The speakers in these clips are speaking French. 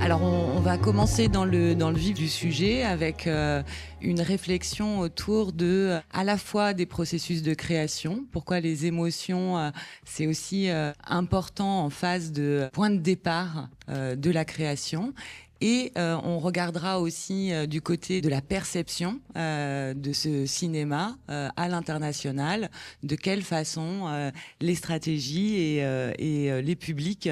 Alors on va commencer dans le vif du sujet avec une réflexion autour à la fois des processus de création, pourquoi les émotions c'est aussi important en phase de point de départ de la création. Et on regardera aussi du côté de la perception de ce cinéma à l'international, de quelle façon les stratégies et les publics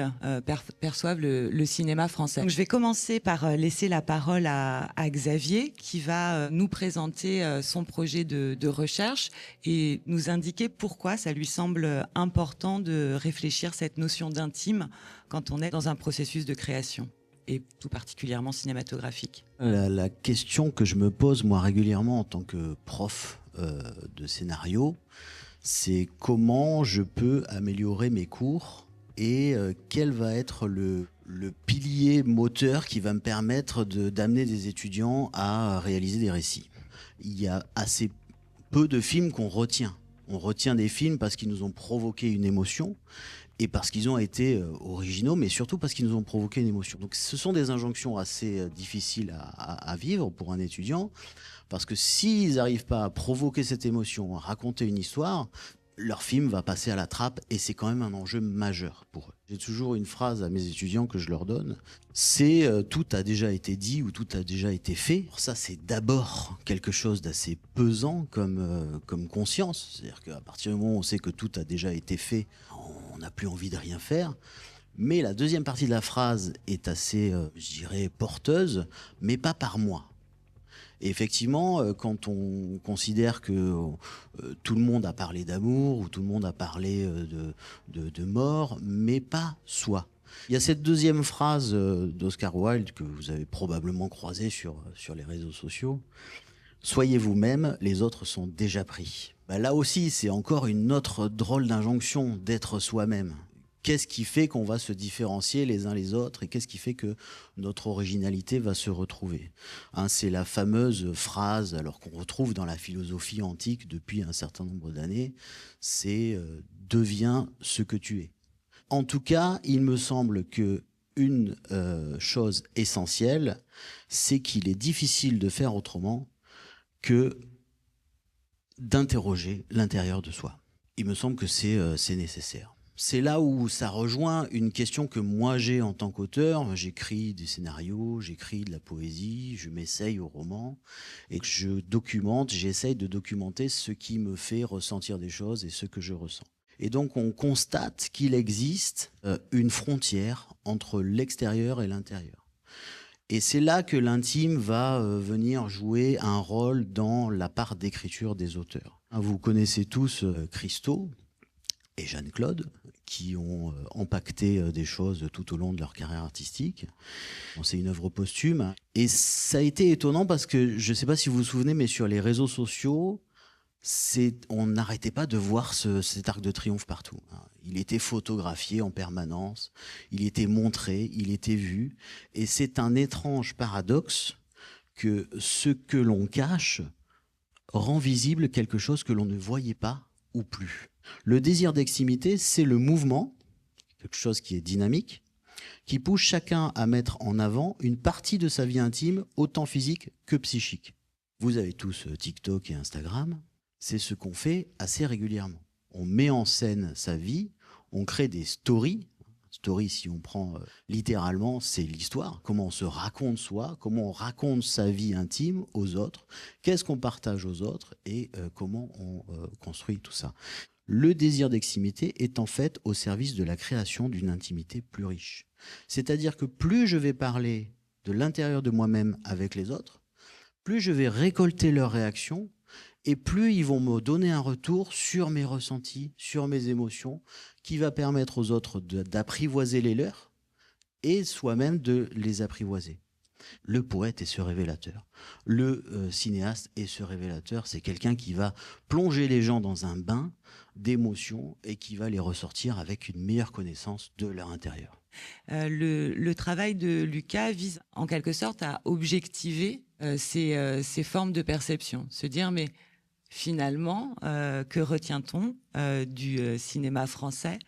perçoivent le cinéma français. Donc, je vais commencer par laisser la parole à Xavier qui va nous présenter son projet de recherche et nous indiquer pourquoi ça lui semble important de réfléchir cette notion d'intime quand on est dans un processus de création, et tout particulièrement cinématographique. La question que je me pose moi régulièrement en tant que prof de scénario, c'est comment je peux améliorer mes cours et quel va être le pilier moteur qui va me permettre d'amener des étudiants à réaliser des récits. Il y a assez peu de films qu'on retient. On retient des films parce qu'ils nous ont provoqué une émotion et parce qu'ils ont été originaux, mais surtout parce qu'ils nous ont provoqué une émotion. Donc ce sont des injonctions assez difficiles à vivre pour un étudiant, parce que s'ils n'arrivent pas à provoquer cette émotion, à raconter une histoire, leur film va passer à la trappe et c'est quand même un enjeu majeur pour eux. J'ai toujours une phrase à mes étudiants que je leur donne, c'est tout a déjà été dit ou tout a déjà été fait. Alors ça, c'est d'abord quelque chose d'assez pesant comme conscience. C'est-à-dire qu'à partir du moment où on sait que tout a déjà été fait, on n'a plus envie de rien faire. Mais la deuxième partie de la phrase est assez, je dirais, porteuse, mais pas par moi. Et effectivement, quand on considère que tout le monde a parlé d'amour ou tout le monde a parlé de mort, mais pas soi. Il y a cette deuxième phrase d'Oscar Wilde que vous avez probablement croisée sur les réseaux sociaux. « Soyez vous-même, les autres sont déjà pris ». Là aussi, c'est encore une autre drôle d'injonction d'être soi-même. Qu'est-ce qui fait qu'on va se différencier les uns les autres et qu'est-ce qui fait que notre originalité va se retrouver, c'est la fameuse phrase alors qu'on retrouve dans la philosophie antique depuis un certain nombre d'années, c'est « deviens ce que tu es ». En tout cas, il me semble que une chose essentielle, c'est qu'il est difficile de faire autrement que d'interroger l'intérieur de soi. Il me semble que c'est nécessaire. C'est là où ça rejoint une question que moi j'ai en tant qu'auteur. J'écris des scénarios, j'écris de la poésie, je m'essaye au roman et j'essaye de documenter ce qui me fait ressentir des choses et ce que je ressens. Et donc on constate qu'il existe une frontière entre l'extérieur et l'intérieur. Et c'est là que l'intime va venir jouer un rôle dans la part d'écriture des auteurs. Vous connaissez tous Christo et Jeanne-Claude, qui ont impacté des choses tout au long de leur carrière artistique. C'est une œuvre posthume. Et ça a été étonnant parce que, je ne sais pas si vous vous souvenez, mais sur les réseaux sociaux, on n'arrêtait pas de voir cet arc de triomphe partout. Il était photographié en permanence, il était montré, il était vu. Et c'est un étrange paradoxe que ce que l'on cache rend visible quelque chose que l'on ne voyait pas ou plus. Le désir d'extimité, c'est le mouvement, quelque chose qui est dynamique, qui pousse chacun à mettre en avant une partie de sa vie intime, autant physique que psychique. Vous avez tous TikTok et Instagram, c'est ce qu'on fait assez régulièrement. On met en scène sa vie, on crée des stories. Story, si on prend littéralement, c'est l'histoire. Comment on se raconte soi, comment on raconte sa vie intime aux autres, qu'est-ce qu'on partage aux autres et comment on construit tout ça. Le désir d'extimité est en fait au service de la création d'une intimité plus riche. C'est-à-dire que plus je vais parler de l'intérieur de moi-même avec les autres, plus je vais récolter leurs réactions et plus ils vont me donner un retour sur mes ressentis, sur mes émotions, qui va permettre aux autres d'apprivoiser les leurs et soi-même de les apprivoiser. Le poète est ce révélateur. Le cinéaste est ce révélateur. C'est quelqu'un qui va plonger les gens dans un bain d'émotions et qui va les ressortir avec une meilleure connaissance de leur intérieur. Le travail de Lucas vise en quelque sorte à objectiver ces formes de perception. Se dire, mais finalement, que retient-on du cinéma français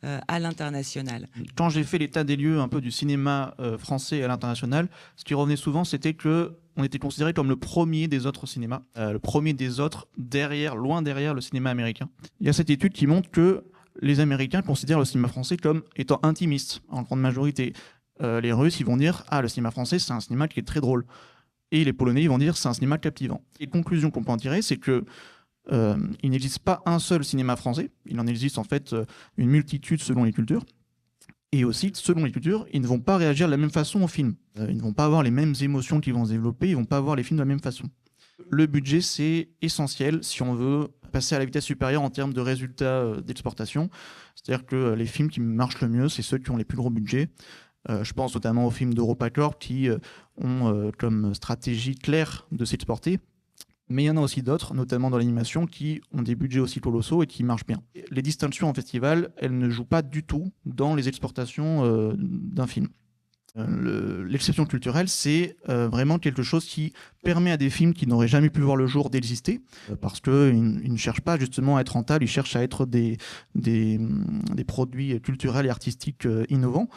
à l'international. Quand j'ai fait l'état des lieux un peu du cinéma français à l'international, ce qui revenait souvent, c'était que on était considéré comme le premier des autres cinémas, le premier des autres, loin derrière le cinéma américain. Il y a cette étude qui montre que les Américains considèrent le cinéma français comme étant intimiste, en grande majorité. Les Russes, ils vont dire « Ah, le cinéma français, c'est un cinéma qui est très drôle ». Et les Polonais, ils vont dire « C'est un cinéma captivant ». Et la conclusion qu'on peut en tirer, c'est que il n'existe pas un seul cinéma français. Il en existe en fait une multitude selon les cultures. Et aussi, selon les cultures, ils ne vont pas réagir de la même façon au film. Ils ne vont pas avoir les mêmes émotions qu'ils vont se développer, ils ne vont pas voir les films de la même façon. Le budget, c'est essentiel si on veut passer à la vitesse supérieure en termes de résultats d'exportation. C'est-à-dire que les films qui marchent le mieux, c'est ceux qui ont les plus gros budgets. Je pense notamment aux films d'EuropaCorp qui ont comme stratégie claire de s'exporter. Mais il y en a aussi d'autres, notamment dans l'animation, qui ont des budgets aussi colossaux et qui marchent bien. Les distinctions en festival, elles ne jouent pas du tout dans les exportations d'un film. L'exception culturelle, c'est vraiment quelque chose qui permet à des films qui n'auraient jamais pu voir le jour d'exister, parce qu'ils ne cherchent pas justement à être rentables, ils cherchent à être des produits culturels et artistiques innovants.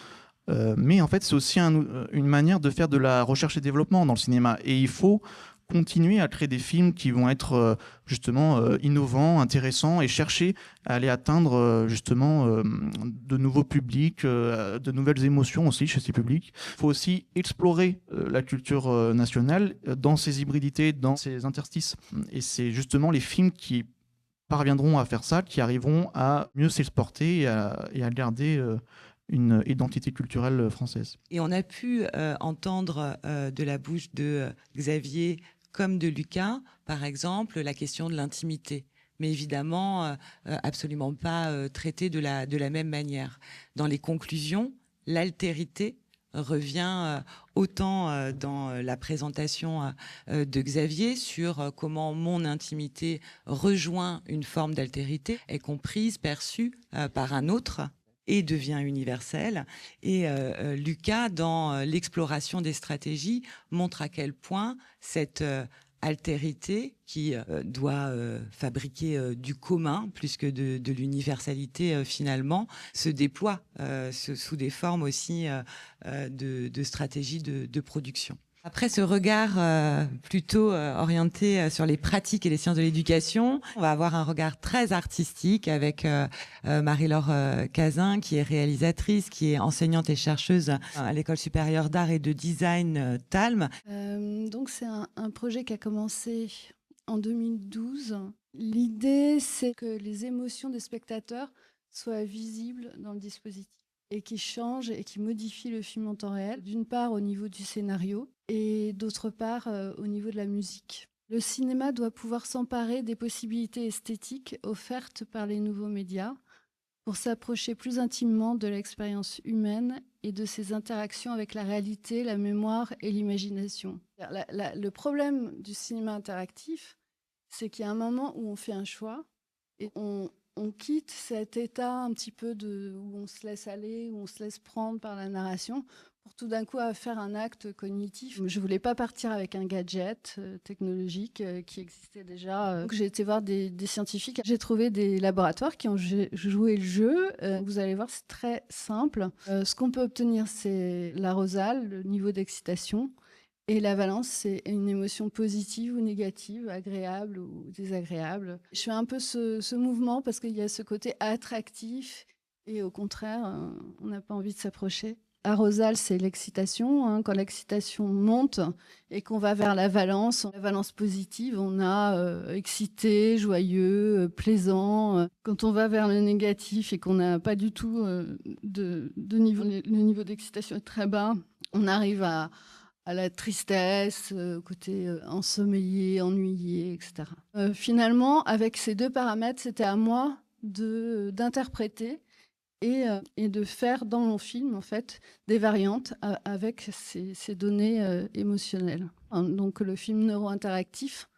Mais en fait, c'est aussi une manière de faire de la recherche et développement dans le cinéma. Et il faut continuer à créer des films qui vont être justement innovants, intéressants et chercher à aller atteindre justement de nouveaux publics, de nouvelles émotions aussi chez ces publics. Il faut aussi explorer la culture nationale dans ses hybridités, dans ses interstices. Et c'est justement les films qui parviendront à faire ça, qui arriveront à mieux s'exporter et à garder une identité culturelle française. Et on a pu entendre de la bouche de Xavier comme de Lucas, par exemple, la question de l'intimité. Mais évidemment, absolument pas traitée de la même manière. Dans les conclusions, l'altérité revient autant dans la présentation de Xavier sur comment mon intimité rejoint une forme d'altérité, est comprise, perçue par un autre et devient universelle. Et Lucas, dans l'exploration des stratégies, montre à quel point cette altérité qui doit fabriquer du commun plus que de l'universalité finalement, se déploie sous des formes aussi de stratégies de production. Après ce regard plutôt orienté sur les pratiques et les sciences de l'éducation, on va avoir un regard très artistique avec Marie-Laure Cazin, qui est réalisatrice, qui est enseignante et chercheuse à l'École supérieure d'art et de design TALM. Donc c'est un projet qui a commencé en 2012. L'idée, c'est que les émotions des spectateurs soient visibles dans le dispositif et qui change et qui modifie le film en temps réel, d'une part au niveau du scénario et d'autre part au niveau de la musique. Le cinéma doit pouvoir s'emparer des possibilités esthétiques offertes par les nouveaux médias pour s'approcher plus intimement de l'expérience humaine et de ses interactions avec la réalité, la mémoire et l'imagination. Le problème du cinéma interactif, c'est qu'il y a un moment où on fait un choix et on quitte cet état un petit peu où on se laisse aller, où on se laisse prendre par la narration, pour tout d'un coup faire un acte cognitif. Je ne voulais pas partir avec un gadget technologique qui existait déjà. Donc j'ai été voir des scientifiques. J'ai trouvé des laboratoires qui ont joué le jeu. Vous allez voir, c'est très simple. Ce qu'on peut obtenir, c'est l'arousal, le niveau d'excitation. Et la valence, c'est une émotion positive ou négative, agréable ou désagréable. Je fais un peu ce mouvement parce qu'il y a ce côté attractif et au contraire, on n'a pas envie de s'approcher. Arousal, c'est l'excitation. Quand l'excitation monte et qu'on va vers la valence positive, on a excité, joyeux, plaisant. Quand on va vers le négatif et qu'on n'a pas du tout le niveau d'excitation est très bas, on arrive à la tristesse, côté ensommeillé, ennuyé, etc. Finalement, avec ces deux paramètres, c'était à moi d'interpréter et de faire dans mon film, en fait, des variantes avec ces données émotionnelles. Donc, le film neuro-interactif,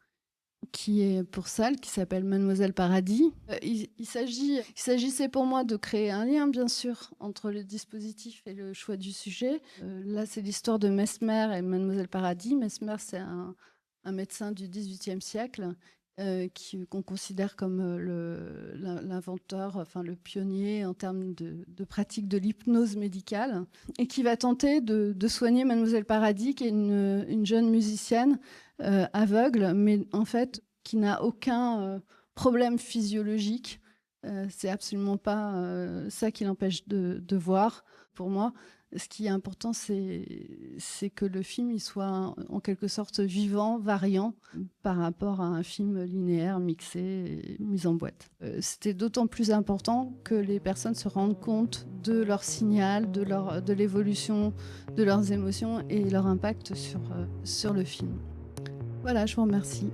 qui est pour Salle, qui s'appelle Mademoiselle Paradis. Il s'agissait pour moi de créer un lien, bien sûr, entre le dispositif et le choix du sujet. Là, c'est l'histoire de Mesmer et Mademoiselle Paradis. Mesmer, c'est un médecin du XVIIIe siècle qu'on considère comme l'inventeur, enfin le pionnier en termes de pratique de l'hypnose médicale, et qui va tenter de soigner Mademoiselle Paradis, qui est une jeune musicienne aveugle, mais en fait qui n'a aucun problème physiologique. C'est absolument pas ça qui l'empêche de voir. Pour moi, ce qui est important, c'est que le film il soit en quelque sorte vivant, variant par rapport à un film linéaire, mixé, et mis en boîte. C'était d'autant plus important que les personnes se rendent compte de leur signal, de l'évolution de leurs émotions et leur impact sur le film. Voilà, je vous remercie.